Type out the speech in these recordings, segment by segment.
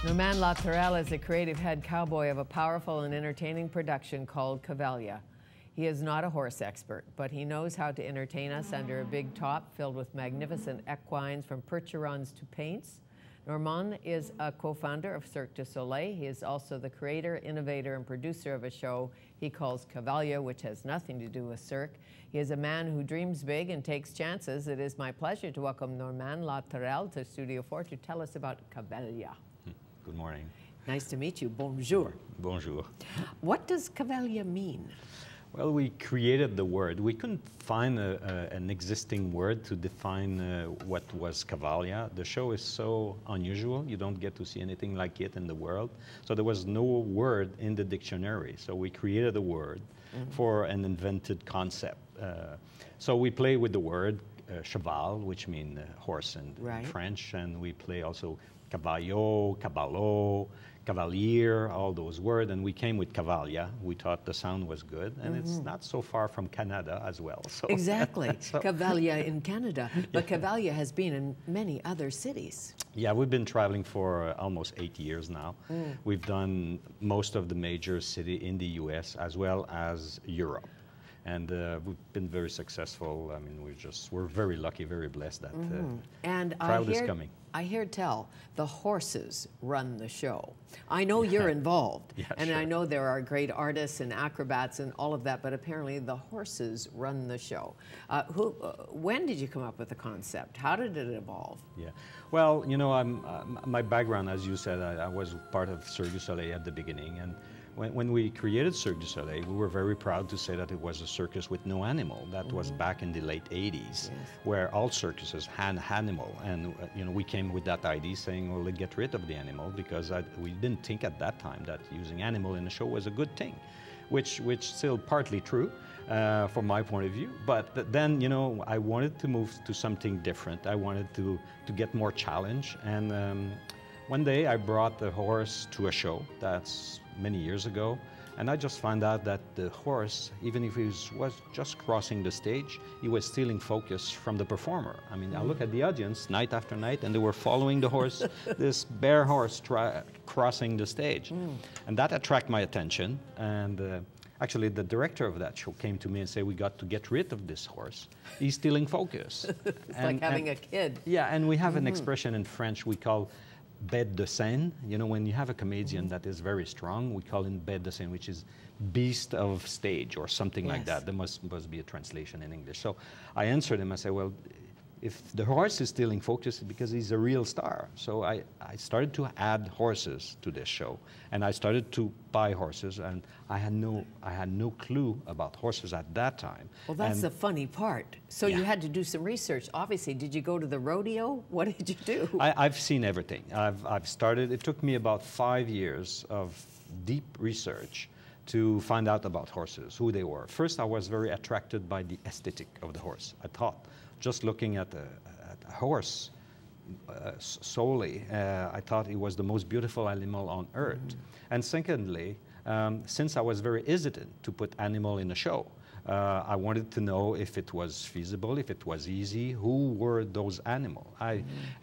Norman Latourelle is the creative head cowboy of a powerful and entertaining production called Cavalia. He is not a horse expert, but he knows how to entertain us under a big top filled with magnificent equines from percherons to paints. Norman is a co-founder of Cirque du Soleil. He is also the creator, innovator, and producer of a show he calls Cavalia, which has nothing to do with Cirque. He is a man who dreams big and takes chances. It is my pleasure to welcome Norman Latourelle to Studio 4 to tell us about Cavalia. Good morning. Nice to meet you. Bonjour. Bonjour. What does Cavalia mean? Well, we created the word. We couldn't find an existing word to define what was Cavalia. The show is so unusual. You don't get to see anything like it in the world. So there was no word in the dictionary. So we created a word for an invented concept. So we play with the word cheval, which means horse in French, and we play also caballo, caballo, cavalier, all those words, and we came with Cavalia. We thought the sound was good, and it's not so far from Canada as well. So exactly, Cavalia in Canada, but Cavalia has been in many other cities. Yeah, we've been traveling for almost 8 years now. We've done most of the major cities in the U.S. as well as Europe. And we've been very successful. I mean, we're very lucky, very blessed that and crowd is coming. I hear tell the horses run the show. I know you're involved, and sure. I know there are great artists and acrobats and all of that, but apparently the horses run the show. When did you come up with the concept? How did it evolve? Yeah, well, you know, my background, as you said, I was part of Cirque du Soleil at the beginning, and when we created Cirque du Soleil, we were very proud to say that it was a circus with no animal. That was back in the late 80s, where all circuses had animal. And you know, we came with that idea saying, well, let's get rid of the animal, because we didn't think at that time that using animal in a show was a good thing, which still partly true from my point of view. But then, you know, I wanted to move to something different. I wanted to get more challenge. And one day I brought the horse to a show. That's many years ago, and I just found out that the horse, even if he was just crossing the stage, he was stealing focus from the performer. I mean, I look at the audience night after night, and they were following the horse, this bare horse crossing the stage. And that attracted my attention, and actually the director of that show came to me and said, we got to get rid of this horse. He's stealing focus. It's like having a kid. Yeah, and we have an expression in French we call bête de scène. You know, when you have a comedian that is very strong, we call him bête de scène, which is beast of stage or something like that. There must be a translation in English. So I answered him, I said, well, if the horse is stealing focus, it's because he's a real star. So I started to add horses to this show, and I started to buy horses, and I had no clue about horses at that time. Well, that's the funny part. So you had to do some research. Obviously, did you go to the rodeo? What did you do? I've seen everything. I've started. It took me about 5 years of deep research to find out about horses, who they were. First, I was very attracted by the aesthetic of the horse. I thought, just looking at a horse solely, I thought it was the most beautiful animal on earth. And secondly, since I was very hesitant to put animal in a show, I wanted to know if it was feasible, if it was easy, who were those animals.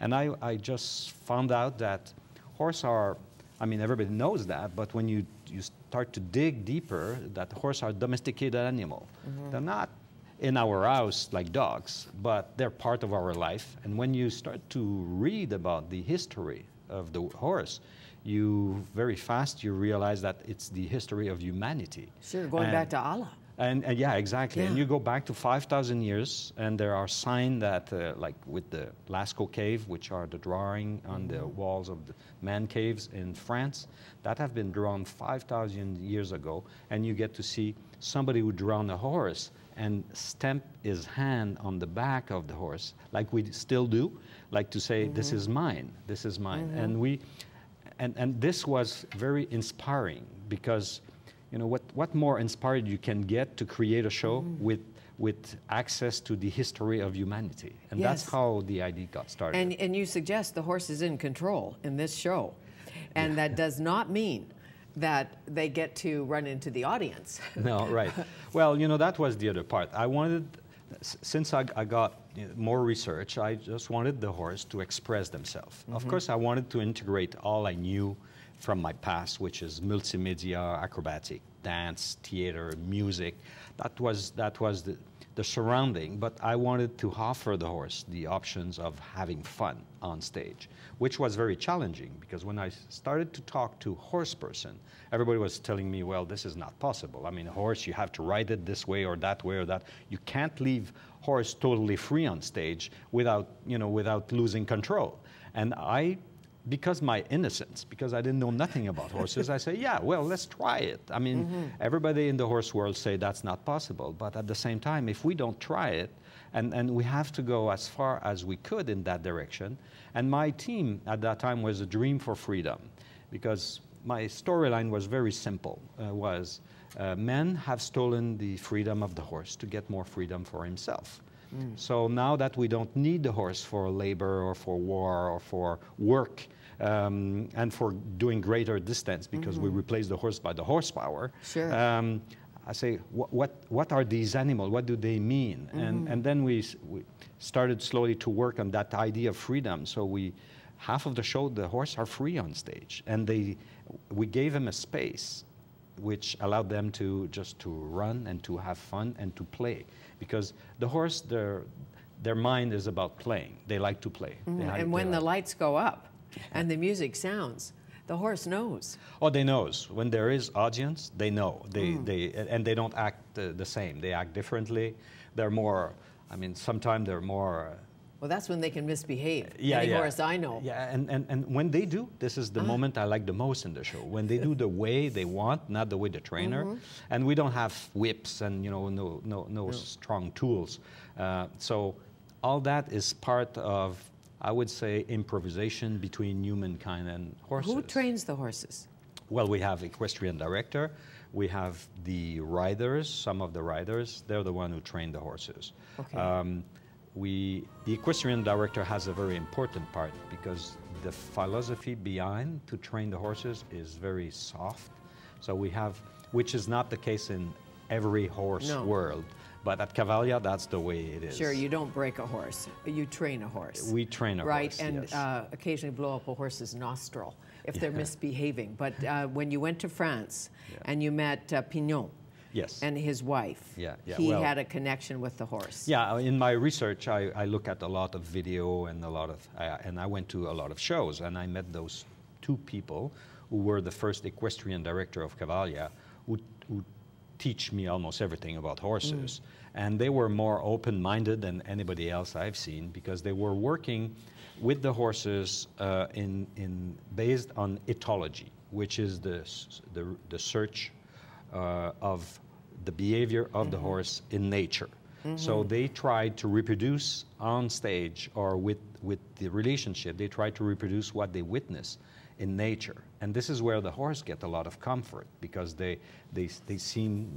And I just found out that horse are, I mean, everybody knows that, but when you start to dig deeper, that horse are domesticated animal. They're not in our house like dogs, but they're part of our life. And when you start to read about the history of the horse, very fast you realize that it's the history of humanity. Sure, going back to Allah. And yeah, exactly. And you go back to 5,000 years, and there are signs that, like with the Lascaux cave, which are the drawing on the walls of the man caves in France, that have been drawn 5,000 years ago, and you get to see somebody who drawn a horse and stamp his hand on the back of the horse, like we still do, like to say, this is mine, this is mine. And this was very inspiring, because you know, what more inspired you can get to create a show with access to the history of humanity. And that's how the idea got started. And you suggest the horse is in control in this show. And that does not mean that they get to run into the audience. No, right. Well, you know, that was the other part. I wanted, since I got more research, I just wanted the horse to express themselves. Of course, I wanted to integrate all I knew from my past, which is multimedia, acrobatic, dance, theater, music. That was the surrounding, but I wanted to offer the horse the options of having fun on stage, which was very challenging because when I started to talk to horse person, everybody was telling me, well, this is not possible. I mean, a horse, you have to ride it this way or that way or that. You can't leave horse totally free on stage without, without losing control. And because my innocence, because I didn't know nothing about horses, I say, yeah, well, let's try it. I mean, everybody in the horse world say that's not possible. But at the same time, if we don't try it, and we have to go as far as we could in that direction. And my team at that time was a dream for freedom, because my storyline was very simple, men have stolen the freedom of the horse to get more freedom for himself. So now that we don't need the horse for labor or for war or for work and for doing greater distance because we replace the horse by the horsepower, sure. I say, what are these animals? What do they mean? And then we started slowly to work on that idea of freedom. So half of the show, the horse are free on stage. And we gave them a space which allowed them to run and to have fun and to play. Because the horse, their mind is about playing. They like to play. And when the lights go up and the music sounds, the horse knows. Oh, they knows. When there is audience, they know. And they don't act the same. They act differently. They're more, I mean, sometimes they're more... Well, that's when they can misbehave. Yeah, Any horse I know. Yeah, and when they do, this is the moment I like the most in the show. When they do the way they want, not the way the trainer. And we don't have whips and no strong tools. So all that is part of, I would say, improvisation between humankind and horses. Who trains the horses? Well, we have equestrian director. We have the riders. Some of the riders, they're the one who train the horses. Okay. The equestrian director has a very important part because the philosophy behind to train the horses is very soft. So we have, which is not the case in every horse world, but at Cavalia, that's the way it is. Sure, you don't break a horse, you train a horse. We train a horse, right, and yes. Occasionally blow up a horse's nostril if they're misbehaving. But when you went to France and you met Pignon, yes. and his wife. He had a connection with the horse. Yeah, in my research, I look at a lot of video and and I went to a lot of shows, and I met those two people who were the first equestrian director of Cavalia, who teach me almost everything about horses. And they were more open-minded than anybody else I've seen because they were working with the horses based on ethology, which is the search of the behavior of the horse in nature. So they tried to reproduce on stage or with the relationship, they tried to reproduce what they witness in nature. And this is where the horse get a lot of comfort because they seem,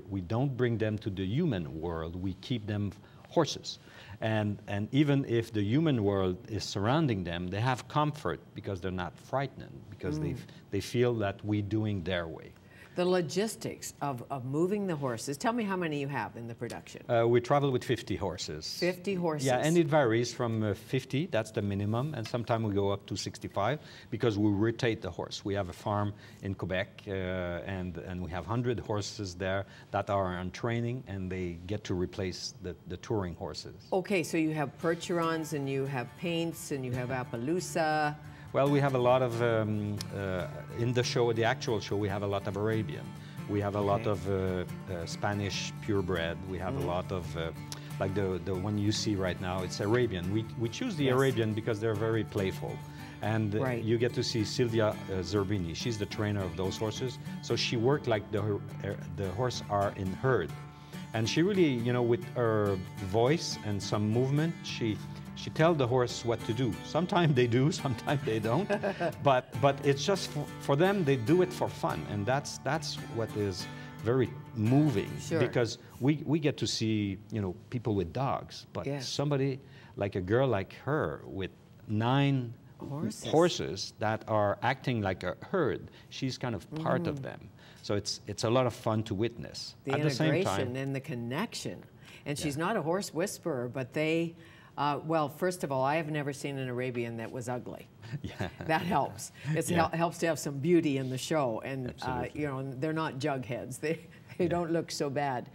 we don't bring them to the human world, we keep them horses. And even if the human world is surrounding them, they have comfort because they're not frightened, because they feel that we're doing their way. The logistics of moving the horses. Tell me how many you have in the production. We travel with 50 horses. 50 horses? Yeah, and it varies from 50, that's the minimum, and sometimes we go up to 65 because we rotate the horse. We have a farm in Quebec and we have 100 horses there that are on training and they get to replace the touring horses. Okay, so you have Percherons and you have Paints and you have Appaloosa. Well, we have a lot of, in the show, the actual show, we have a lot of Arabian. We have a lot of Spanish purebred. We have a lot of, like the one you see right now, it's Arabian. We choose the Arabian because they're very playful. And you get to see Silvia Zerbini. She's the trainer of those horses. So she worked like the horse are in herd. And she really, with her voice and some movement, she tells the horse what to do. Sometimes they do, sometimes they don't. but it's just for them, they do it for fun. And that's what is very moving. Sure. Because we get to see, people with dogs. But somebody, like a girl like her with 9 horses that are acting like a herd, she's kind of part of them. So it's a lot of fun to witness. The At the same time, integration and the connection. And she's not a horse whisperer, but they, well, first of all, I have never seen an Arabian that was ugly. Yeah. That helps. It helps to have some beauty in the show. And, Absolutely. you know, they're not jugheads. They don't look so bad.